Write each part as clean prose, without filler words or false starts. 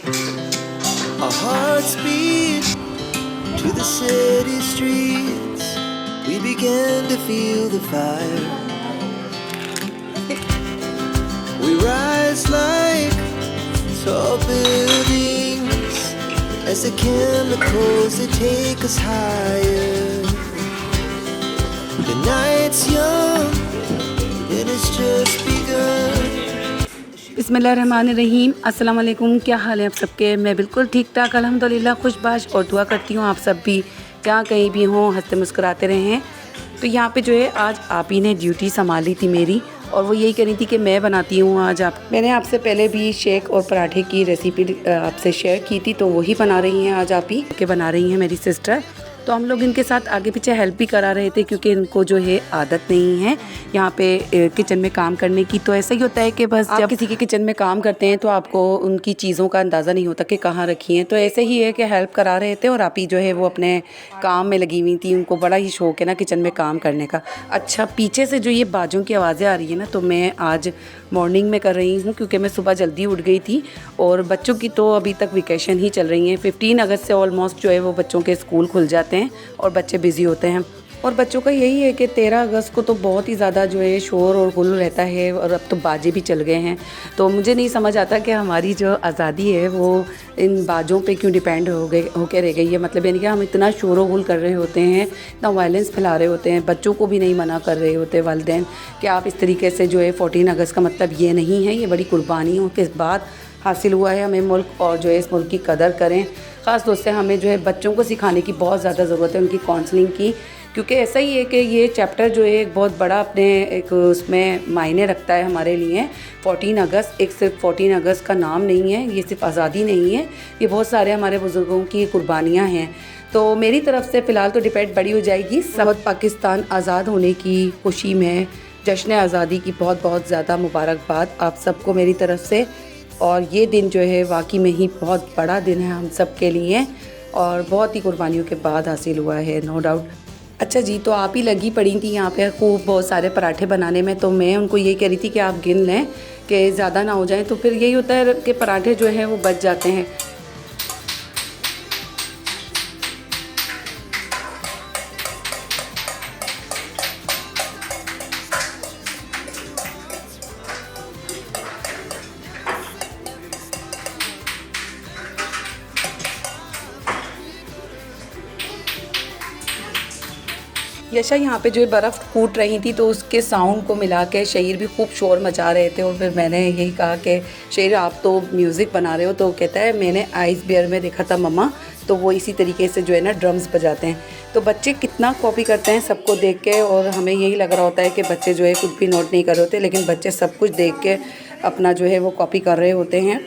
Our hearts beat to the city streets. We began to feel the fire. We rise like tall buildings as the chemicals they take us higher. The night's young and it's just begun. बिस्मिल्लाहिर्रहमानिर्रहीम। अस्सलाम वालेकुम। क्या हाल है आप सबके? मैं बिल्कुल ठीक ठाक अल्हम्दुलिल्लाह, खुशबाश और दुआ करती हूँ आप सब भी जहाँ कहीं भी हों हंसते मुस्कुराते रहें। तो यहाँ पे जो है आज आप ही ने ड्यूटी संभाली थी मेरी, और वो यही कह रही थी कि मैं बनाती हूँ आज। मैंने आपसे पहले भी शेक और पराठे की रेसिपी आपसे शेयर की थी, तो वही बना रही हैं आज आप ही के बना रही हैं मेरी सिस्टर। तो हम लोग इनके साथ आगे पीछे हेल्प भी करा रहे थे क्योंकि इनको जो है आदत नहीं है यहाँ पे किचन में काम करने की। तो ऐसा ही होता है कि बस जब किसी के किचन में काम करते हैं तो आपको उनकी चीज़ों का अंदाज़ा नहीं होता कि कहाँ रखी हैं। तो ऐसे ही है कि हेल्प करा रहे थे और आप ही जो है वो अपने काम में लगी हुई थी। उनको बड़ा ही शौक़ है ना किचन में काम करने का। अच्छा, पीछे से जो ये बाजों की आवाज़ें आ रही है ना, तो मैं आज मॉर्निंग में कर रही हूँ क्योंकि मैं सुबह जल्दी उठ गई थी। और बच्चों की तो अभी तक वेकेशन ही चल रही हैं। 15 अगस्त से ऑलमोस्ट जो है वो बच्चों के स्कूल खुल जाते हैं और बच्चे बिज़ी होते हैं। और बच्चों का यही है कि 13 अगस्त को तो बहुत ही ज़्यादा जो है शोर और गुल रहता है, और अब तो बाजे भी चल गए हैं। तो मुझे नहीं समझ आता कि हमारी जो आज़ादी है वो इन बाजों पे क्यों डिपेंड होके रह गई है। मतलब यानी कि हम इतना शोर और गुल कर रहे होते हैं, इतना वायलेंस फैला रहे होते हैं, बच्चों को भी नहीं मना कर रहे होते वालिदैन कि आप इस तरीके से जो है 14 अगस्त का मतलब ये नहीं है, ये बड़ी कुर्बानियों के बाद हासिल हुआ है हमें मुल्क, और जो है इस मुल्क की कदर करें। ख़ास तौर से हमें जो है बच्चों को सिखाने की बहुत ज़्यादा ज़रूरत है, उनकी काउंसलिंग की, क्योंकि ऐसा ही है कि ये चैप्टर जो है एक बहुत बड़ा अपने एक उसमें मायने रखता है हमारे लिए। 14 अगस्त एक सिर्फ 14 अगस्त का नाम नहीं है, ये सिर्फ आज़ादी नहीं है, ये बहुत सारे हमारे बुज़ुर्गों की कुर्बानियाँ हैं। तो मेरी तरफ से फ़िलहाल तो डिबेट बड़ी हो जाएगी। सब पाकिस्तान आज़ाद होने की खुशी में जश्न आज़ादी की बहुत बहुत ज़्यादा मुबारकबाद आप सबको मेरी तरफ से। और ये दिन जो है वाकई में ही बहुत बड़ा दिन है हम सब के लिए, और बहुत ही कुर्बानियों के बाद हासिल हुआ है, नो डाउट। अच्छा जी, तो आप ही लगी पड़ी थी यहाँ पे खूब बहुत सारे पराठे बनाने में। तो मैं उनको यही कह रही थी कि आप गिन लें कि ज़्यादा ना हो जाए, तो फिर यही होता है कि पराठे जो हैं वो बच जाते हैं। यशा यहाँ पे जो है बर्फ़ कूट रही थी, तो उसके साउंड को मिला के शहीर भी खूब शोर मचा रहे थे। और फिर मैंने यही कहा कि शहीर आप तो म्यूज़िक बना रहे हो, तो कहता है मैंने आइस बियर में देखा था मम्मा, तो वो इसी तरीके से जो है ना ड्रम्स बजाते हैं। तो बच्चे कितना कॉपी करते हैं सबको देख के, और हमें यही लग रहा होता है कि बच्चे जो है कुछ भी नोट नहीं कर रहे होते, लेकिन बच्चे सब कुछ देख के अपना जो है वो कॉपी कर रहे होते हैं।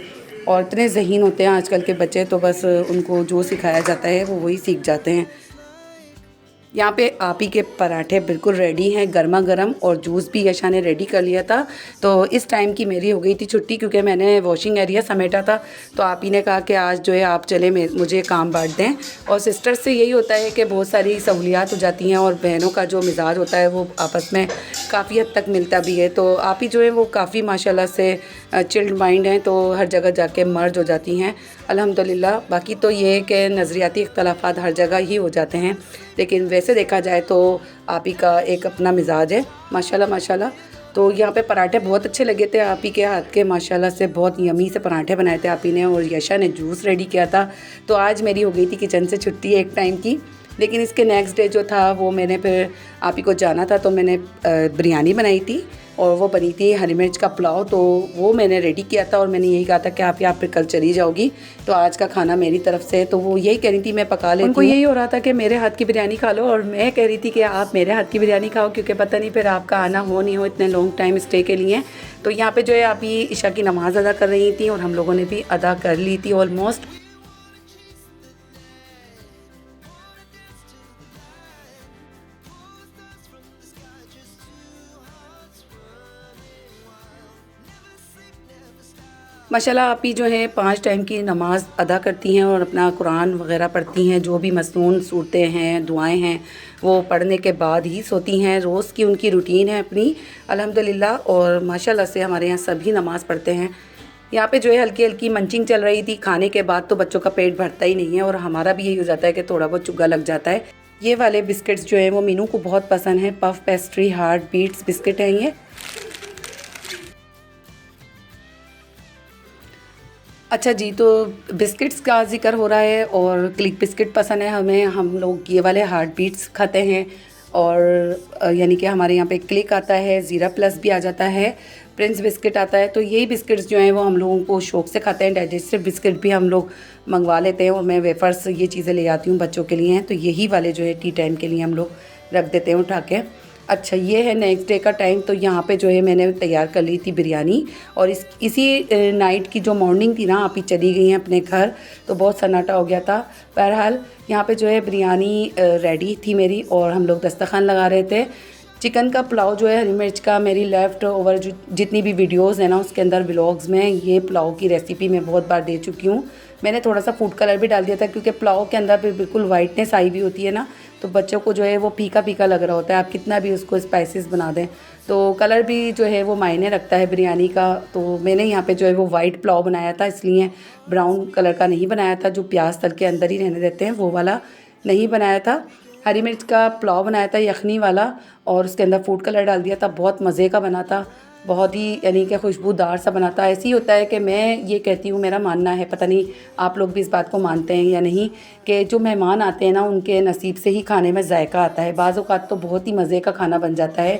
और इतने ज़हीन होते हैं आजकल के बच्चे, तो बस उनको जो सिखाया जाता है वो वही सीख जाते हैं। यहाँ पे आप ही के पराठे बिल्कुल रेडी हैं गर्मा गर्म, और जूस भी यशा ने रेडी कर लिया था। तो इस टाइम की मेरी हो गई थी छुट्टी क्योंकि मैंने वॉशिंग एरिया समेटा था। तो आप ही ने कहा कि आज जो है आप चले मुझे काम बांट दें। और सिस्टर से यही होता है कि बहुत सारी सहूलियात हो जाती हैं, और बहनों का जो मिजाज होता है वो आपस में काफ़ी हद तक मिलता भी है। तो आप ही जो है वो काफ़ी माशाल्लाह से चिल्ड माइंड हैं, तो हर जगह जाके मर्ज हो जाती हैं अल्हम्दुलिल्लाह। बाकी तो ये है कि नज़रियाती इख्तलाफात हर जगह ही हो जाते हैं, लेकिन वैसे देखा जाए तो आप ही का एक अपना मिजाज है माशाल्लाह माशाल्लाह। तो यहाँ पे पराठे बहुत अच्छे लगे थे आप ही के हाथ के, माशाल्लाह से बहुत यमी से पराठे बनाए थे आप ही ने, और यशा ने जूस रेडी किया था। तो आज मेरी हो गई थी किचन से छुट्टी एक टाइम की। लेकिन इसके नेक्स्ट डे जो था वो मैंने फिर आप ही को जाना था, तो मैंने बिरयानी बनाई थी, और वो बनी थी हरी मिर्च का पुलाव। तो वो मैंने रेडी किया था, और मैंने यही कहा था कि आप यहाँ फिर कल चली जाओगी, तो आज का खाना मेरी तरफ से। तो वो यही कह रही थी मैं पका लेती हूँ। उनको यही हो रहा था कि मेरे हाथ की बिरयानी खा लो, और मैं कह रही थी कि आप मेरे हाथ की बिरयानी खाओ, क्योंकि पता नहीं फिर आपका आना हो नहीं हो इतने लॉन्ग टाइम स्टे के लिए। तो यहाँ पे जो है आप ही ईशा की नमाज़ अदा कर रही थी, और हम लोगों ने भी अदा कर ली थी ऑलमोस्ट। माशाल्लाह आप ही जो है 5 टाइम की नमाज़ अदा करती हैं, और अपना कुरान वग़ैरह पढ़ती हैं। जो भी मसनून सूरतें हैं, दुआएं हैं, वो पढ़ने के बाद ही सोती हैं। रोज़ की उनकी रूटीन है अपनी अल्हम्दुलिल्लाह। और माशाल्लाह से हमारे यहाँ सभी नमाज़ पढ़ते हैं। यहाँ पे जो है हल्की हल्की मंचिंग चल रही थी। खाने के बाद तो बच्चों का पेट भरता ही नहीं है और हमारा भी यही हो जाता है कि थोड़ा बहुत चुग्गा लग जाता है। ये वाले बिस्किट्स जो है वो मीनू को बहुत पसंद है। Puff pastry heart beats biscuit हैं ये। अच्छा जी, तो बिस्किट्स का ज़िक्र हो रहा है और क्लिक बिस्किट पसंद है हमें। हम लोग ये वाले हार्ट बीट्स खाते हैं और यानी कि हमारे यहाँ पे क्लिक आता है, ज़ीरा प्लस भी आ जाता है, प्रिंस बिस्किट आता है। तो यही बिस्किट्स जो हैं वो हम लोगों को शौक़ से खाते हैं। डाइजेस्टिव बिस्किट भी हम लोग मंगवा लेते हैं और मैं वेफर्स ये चीज़ें ले आती हूँ बच्चों के लिए हैं। तो यही वाले जो है टी टाइम के लिए हम लोग रख देते हैं उठा के। अच्छा, ये है नेक्स्ट डे का टाइम। तो यहाँ पे जो है मैंने तैयार कर ली थी बिरयानी और इसी नाइट की जो मॉर्निंग थी ना, आप ही चली गई हैं अपने घर, तो बहुत सन्नाटा हो गया था। बहरहाल यहाँ पे जो है बिरयानी रेडी थी मेरी और हम लोग दस्तरखान लगा रहे थे। चिकन का पुलाव जो है हरी मिर्च का, मेरी लेफ़्ट ओवर जितनी भी वीडियोज़ हैं ना उसके अंदर व्लॉग्स में ये पुलाव की रेसिपी मैं बहुत बार दे चुकी हूँ। मैंने थोड़ा सा फूड कलर भी डाल दिया था क्योंकि पुलाव के अंदर भी बिल्कुल वाइटनेस आई हुई होती है ना, तो बच्चों को जो है वो फीका फीका लग रहा होता है। आप कितना भी उसको स्पाइसेस बना दें तो कलर भी जो है वो मायने रखता है बिरयानी का। तो मैंने यहाँ पे जो है वो वाइट पुलाव बनाया था, इसलिए ब्राउन कलर का नहीं बनाया था, जो प्याज तल के अंदर ही रहने देते हैं वो वाला नहीं बनाया था। हरी मिर्च का पुलाव बनाया था यखनी वाला और उसके अंदर फूड कलर डाल दिया था। बहुत मज़े का बना था, बहुत ही यानी कि खुशबूदार सा बना था। ऐसे ही होता है कि मैं ये कहती हूँ, मेरा मानना है, पता नहीं आप लोग भी इस बात को मानते हैं या नहीं, कि जो मेहमान आते हैं ना उनके नसीब से ही खाने में जायका आता है। बाज़ औक़ात तो बहुत ही मज़े का खाना बन जाता है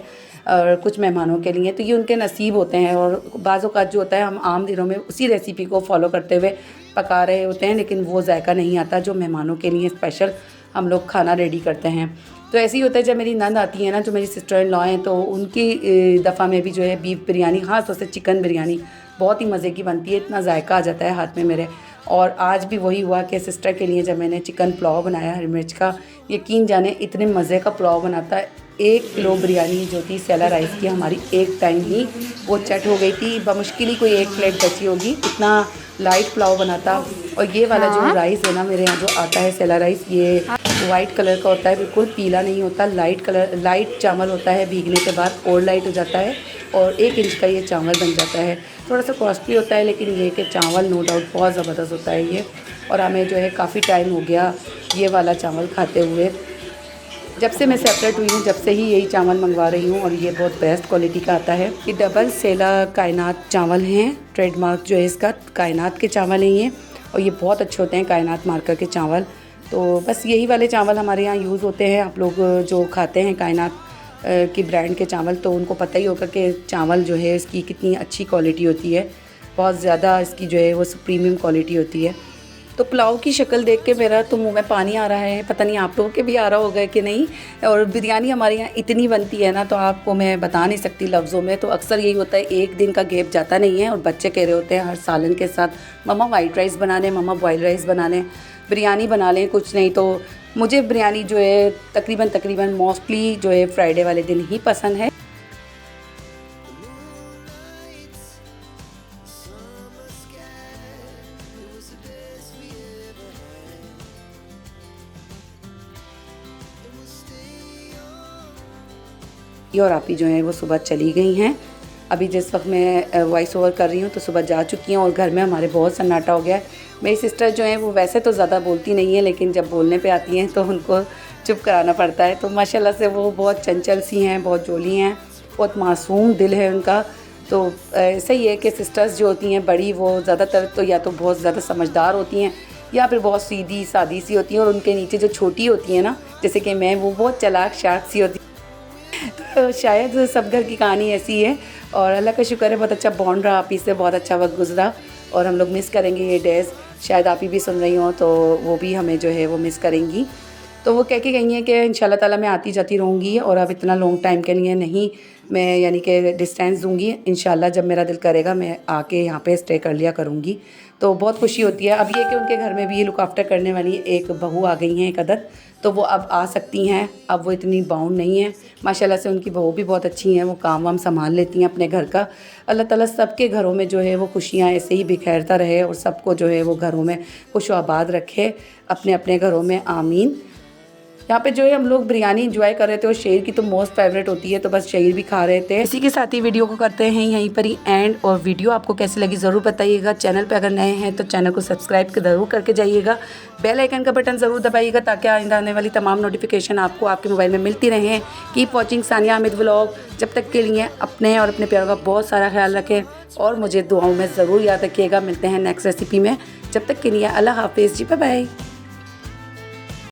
और कुछ मेहमानों के लिए, तो ये उनके नसीब होते हैं। और बाज़ औक़ात जो होता है हम आम दिनों में उसी रेसिपी को फॉलो करते हुए पका रहे होते हैं, लेकिन वो जायका नहीं आता जो मेहमानों के लिए स्पेशल हम लोग खाना रेडी करते हैं। तो ऐसे ही होता है जब मेरी नंद आती है ना, जो मेरी सिस्टर इन लॉ हैं, तो उनकी दफ़ा में भी जो है बीफ बिरयानी, ख़ास तौर से चिकन बिरयानी बहुत ही मज़े की बनती है। इतना जायका आ जाता है हाथ में मेरे। और आज भी वही हुआ कि सिस्टर के लिए जब मैंने चिकन पुलाव बनाया हरी मिर्च का, यकीन जाने इतने मज़े का पुलाव बनाता है। 1 किलो बिरयानी जो थी सेला राइस की हमारी एक टाइम ही वो चट हो गई थी। बमुश्किल ही कोई 1 प्लेट बची होगी, इतना लाइट पुलाव बना था। और ये वाला जो राइस है ना मेरे यहाँ जो आता है सेला राइस, ये वाइट कलर का होता है, बिल्कुल पीला नहीं होता, लाइट चावल होता है, भीगने के बाद और लाइट हो जाता है और 1 इंच का ये चावल बन जाता है। थोड़ा सा कॉस्टली होता है लेकिन ये कि चावल नो डाउट बहुत ज़बरदस्त होता है ये। और हमें जो है काफ़ी टाइम हो गया ये वाला चावल खाते हुए। जब से मैं सेपरेट हुई हूँ जब से ही यही चावल मंगवा रही हूँ और ये बहुत बेस्ट क्वालिटी का आता है। ये डबल सेला कायनात चावल हैं, ट्रेडमार्क जो है इसका कायनात के चावल हैं ये, और ये बहुत अच्छे होते हैं कायनात मार्का के चावल। तो बस यही वाले चावल हमारे यहाँ यूज़ होते हैं। आप लोग जो खाते हैं कायनात की ब्रांड के चावल तो उनको पता ही होगा कि चावल जो है इसकी कितनी अच्छी क्वालिटी होती है, बहुत ज़्यादा इसकी जो है वो प्रीमियम क्वालिटी होती है। तो पुलाव की शक्ल देख के मेरा तो मुंह में पानी आ रहा है, पता नहीं आप लोगों के भी आ रहा होगा कि नहीं। और बिरयानी हमारे यहाँ इतनी बनती है ना, तो आपको मैं बता नहीं सकती लफ्ज़ों में। तो अक्सर यही होता है, एक दिन का गैप जाता नहीं है और बच्चे कह रहे होते हैं हर सालन के साथ, मम्मा वाइट राइस बना लें, मम्मा बॉयल राइस बना लें, बिरयानी बना लें कुछ नहीं। तो मुझे बिरयानी जो है तकरीबन मोस्टली जो है फ्राइडे वाले दिन ही पसंद है। और आप ही जो है वो सुबह चली गई हैं। अभी जिस वक्त मैं वॉइस ओवर कर रही हूँ तो सुबह जा चुकी हैं और घर में हमारे बहुत सन्नाटा हो गया है। मेरी सिस्टर जो है वो वैसे तो ज़्यादा बोलती नहीं है, लेकिन जब बोलने पे आती हैं तो उनको चुप कराना पड़ता है। तो माशाल्लाह से वो बहुत चंचल सी हैं, बहुत जोली हैं, बहुत मासूम दिल है उनका। तो ऐसा ही है कि सिस्टर्स जो होती हैं बड़ी, वो ज़्यादातर तो या तो बहुत ज़्यादा समझदार होती हैं या फिर बहुत सीधी सादी सी होती हैं, और उनके नीचे जो छोटी होती हैं ना, जैसे कि मैं, वो बहुत चालाक शार्क सी होती है। तो शायद सब घर की कहानी ऐसी है और अल्लाह का शुक्र है बहुत अच्छा बॉन्ड रहा, आप ही से बहुत अच्छा वक्त गुजरा और हम लोग मिस करेंगे ये डेज़। शायद आप ही भी सुन रही हो तो वो भी हमें जो है वो मिस करेंगी। तो वो कह के गई हैं कि इंशाल्लाह ताला मैं आती जाती रहूँगी और अब इतना लॉन्ग टाइम के लिए नहीं मैं यानी कि डिस्टेंस दूँगी। इंशाल्लाह जब मेरा दिल करेगा मैं आके यहाँ पे स्टे कर लिया करूँगी। तो बहुत खुशी होती है। अब ये कि उनके घर में भी ये लुक आफ्टर करने वाली एक बहू आ गई हैं, एक अदद, तो वो अब आ सकती हैं। अब वो इतनी बाउंड नहीं है, माशाल्लाह से उनकी बहू भी बहुत अच्छी हैं, वो काम वाम संभाल लेती हैं अपने घर का। अल्लाह ताला सबके घरों में जो है वो खुशियाँ ऐसे ही बिखेरता रहे और सबको जो है वो घरों में खुश आबाद रखे अपने अपने घरों में, आमीन। यहाँ पे जो है हम लोग बिरयानी इंजॉय कर रहे थे और शेर की तो मोस्ट फेवरेट होती है, तो बस शेर भी खा रहे थे। इसी के साथ ही वीडियो को करते हैं यहीं पर ही एंड। और वीडियो आपको कैसी लगी ज़रूर बताइएगा। चैनल पे अगर नए हैं तो चैनल को सब्सक्राइब ज़रूर करके जाइएगा। बेल आइकन का बटन ज़रूर दबाइएगा ताकि आइंदा आने वाली तमाम नोटिफिकेशन आपको आपके मोबाइल में मिलती रहें। Keep watching Sania Ahmed vlog. जब तक के लिए अपने और अपने प्यारों का बहुत सारा ख्याल रखें और मुझे दुआओं में ज़रूर याद रखिएगा। मिलते हैं नेक्स्ट रेसिपी में, जब तक के लिए अल्लाह हाफिज़ जी, बाय बाय।